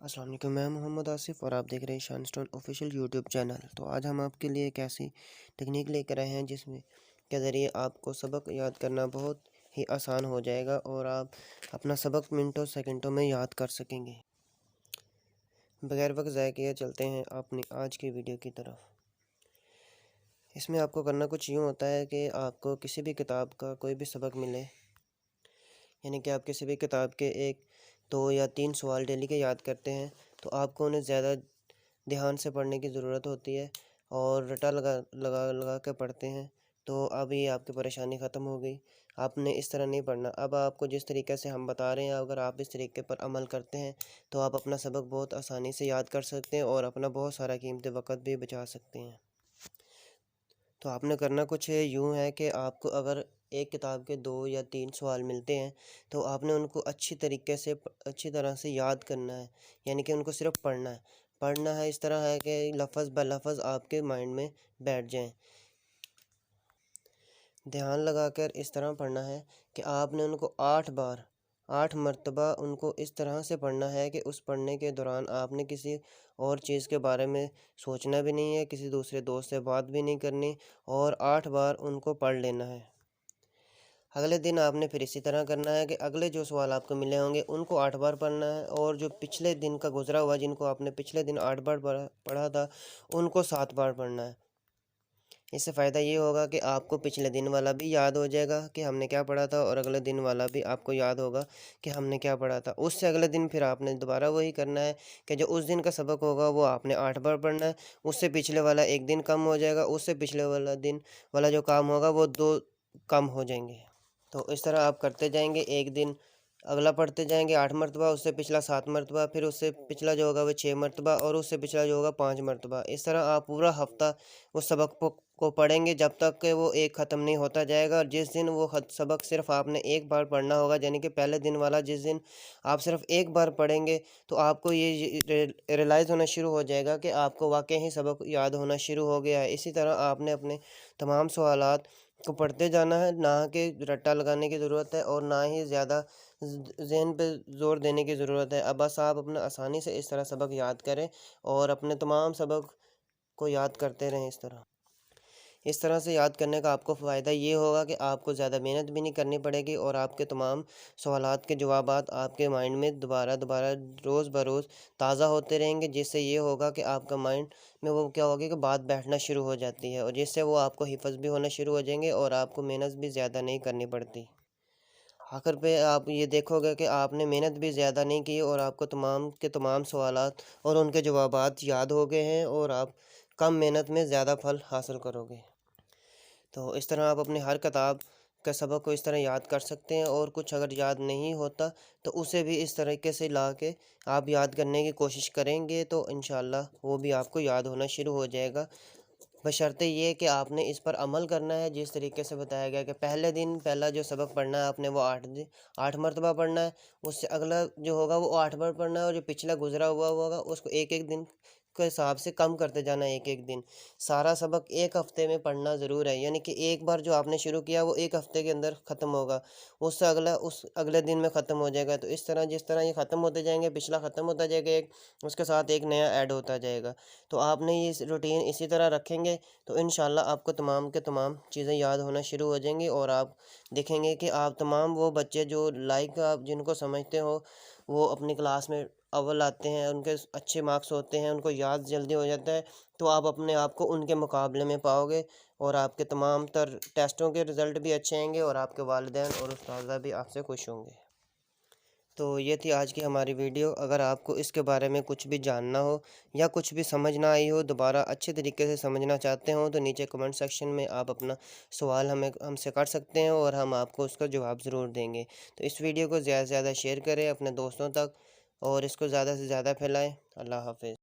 अस्सलाम वालेकुम। मैं मोहम्मद आसिफ और आप देख रहे हैं शान स्टोन ऑफिशियल यूट्यूब चैनल। तो आज हम आपके लिए एक ऐसी टेक्निक लेकर आए हैं जिसमें के ज़रिए आपको सबक याद करना बहुत ही आसान हो जाएगा और आप अपना सबक मिनटों सेकंडों में याद कर सकेंगे। बगैर वक्त ज़ाय किए चलते हैं अपनी आज की वीडियो की तरफ। इसमें आपको करना कुछ यूँ होता है कि आपको किसी भी किताब का कोई भी सबक मिले, यानी कि आप किसी भी किताब के 1, 2 या 3 सवाल डेली के याद करते हैं, तो आपको उन्हें ज़्यादा ध्यान से पढ़ने की ज़रूरत होती है और रटा लगा लगा लगा के पढ़ते हैं। तो अब ये आपकी परेशानी ख़त्म हो गई। आपने इस तरह नहीं पढ़ना। अब आपको जिस तरीके से हम बता रहे हैं, अगर आप इस तरीके पर अमल करते हैं तो आप अपना सबक बहुत आसानी से याद कर सकते हैं और अपना बहुत सारा कीमती वक़्त भी बचा सकते हैं। तो आपने करना कुछ यूँ है कि आपको अगर एक किताब के 2 या 3 सवाल मिलते हैं, तो आपने उनको अच्छी तरह से याद करना है, यानी कि उनको सिर्फ़ पढ़ना है। पढ़ना है इस तरह है कि लफ़्ज़ ब लफ़्ज़ आपके माइंड में बैठ जाएँ। ध्यान लगाकर इस तरह पढ़ना है कि आपने उनको 8 मरतबा उनको इस तरह से पढ़ना है कि उस पढ़ने के दौरान आपने किसी और चीज़ के बारे में सोचना भी नहीं है, किसी दूसरे दोस्त से बात भी नहीं करनी और 8 बार उनको पढ़ लेना है। अगले दिन आपने फिर इसी तरह करना है कि अगले जो सवाल आपको मिले होंगे उनको 8 बार पढ़ना है और जो पिछले दिन का गुज़रा हुआ जिनको आपने पिछले दिन 8 बार पढ़ा था, उनको 7 बार पढ़ना है। इससे फ़ायदा ये होगा कि आपको पिछले दिन वाला भी याद हो जाएगा कि हमने क्या पढ़ा था और अगले दिन वाला भी आपको याद होगा कि हमने क्या पढ़ा था। उससे अगले दिन फिर आपने दोबारा वही करना है कि जो उस दिन का सबक होगा वो आपने 8 बार पढ़ना है। उससे पिछले वाला 1 दिन कम हो जाएगा, उससे पिछले वाला दिन वाला जो काम होगा वो 2 कम हो जाएंगे। तो इस तरह आप करते जाएंगे, एक दिन अगला पढ़ते जाएंगे 8 मरतबा, उससे पिछला 7 मरतबा, फिर उससे पिछला जो होगा वो 6 मरतबा और उससे पिछला जो होगा 5 मरतबा। इस तरह आप पूरा हफ्ता उस सबक को पढ़ेंगे जब तक कि वो एक ख़त्म नहीं होता जाएगा। और जिस दिन वो सबक सिर्फ़ आपने एक बार पढ़ना होगा, यानी कि पहले दिन वाला जिस दिन आप सिर्फ़ एक बार पढ़ेंगे, तो आपको ये रियलाइज़ होना शुरू हो जाएगा कि आपको वाक़ई ही सबक याद होना शुरू हो गया है। इसी तरह आपने अपने तमाम सवालात को पढ़ते जाना है, ना कि रट्टा लगाने की ज़रूरत है और ना ही ज़्यादा ज़हन पे ज़ोर देने की ज़रूरत है। अब बस आप अपना आसानी से इस तरह सबक याद करें और अपने तमाम सबक को याद करते रहें इस तरह। इस तरह से याद करने का आपको फ़ायदा ये होगा कि आपको ज़्यादा मेहनत भी नहीं करनी पड़ेगी और आपके तमाम सवालात के जवाबात आपके माइंड में दोबारा दोबारा रोज़ बरोज़ ताज़ा होते रहेंगे, जिससे ये होगा कि आपका माइंड में वो क्या होगी कि बात बैठना शुरू हो जाती है और जिससे वो आपको हिफ़्ज़ भी होना शुरू हो जाएंगे और आपको मेहनत भी ज़्यादा नहीं करनी पड़ती। आखिर पे आप ये देखोगे कि आपने मेहनत भी ज़्यादा नहीं की और आपको तमाम के तमाम सवालात और उनके जवाबात याद हो गए हैं और आप कम मेहनत में ज़्यादा फल हासिल करोगे। तो इस तरह आप अपनी हर किताब का सबक को इस तरह याद कर सकते हैं और कुछ अगर याद नहीं होता तो उसे भी इस तरीके से ला के आप याद करने की कोशिश करेंगे तो इंशाअल्लाह वो भी आपको याद होना शुरू हो जाएगा। बशर्ते ये कि आपने इस पर अमल करना है जिस तरीके से बताया गया कि पहले दिन पहला जो सबक पढ़ना है आपने वो 8 मरतबा पढ़ना है। उससे अगला जो होगा वो 8 बार पढ़ना है और जो पिछला गुजरा हुआ होगा उसको एक एक दिन के हिसाब से कम करते जाना है, एक एक दिन। सारा सबक एक हफ्ते में पढ़ना ज़रूर है, यानी कि एक बार जो आपने शुरू किया वो एक हफ्ते के अंदर ख़त्म होगा, उससे अगला उस अगले दिन में ख़त्म हो जाएगा। तो इस तरह जिस तरह ये ख़त्म होते जाएंगे, पिछला ख़त्म होता जाएगा एक, उसके साथ एक नया ऐड होता जाएगा। तो आपने ये रूटीन इसी तरह रखेंगे तो इंशाअल्लाह आपको तमाम के तमाम चीज़ें याद होना शुरू हो जाएंगी और आप देखेंगे कि आप तमाम वो बच्चे जो लाइक आप जिनको समझते हो वो अपनी क्लास में अव्वल आते हैं, उनके अच्छे मार्क्स होते हैं, उनको याद जल्दी हो जाता है, तो आप अपने आप को उनके मुकाबले में पाओगे और आपके तमाम तर टेस्टों के रिज़ल्ट भी अच्छे आएंगे और आपके वालिदैन और उस्ताज़ा भी आपसे खुश होंगे। तो ये थी आज की हमारी वीडियो। अगर आपको इसके बारे में कुछ भी जानना हो या कुछ भी समझ ना आई हो, दोबारा अच्छे तरीके से समझना चाहते हो, तो नीचे कमेंट सेक्शन में आप अपना सवाल हमसे कर सकते हैं और हम आपको उसका जवाब ज़रूर देंगे। तो इस वीडियो को ज़्यादा से ज़्यादा शेयर करें अपने दोस्तों तक और इसको ज़्यादा से ज़्यादा फैलाएँ। अल्लाह हाफ़िज़।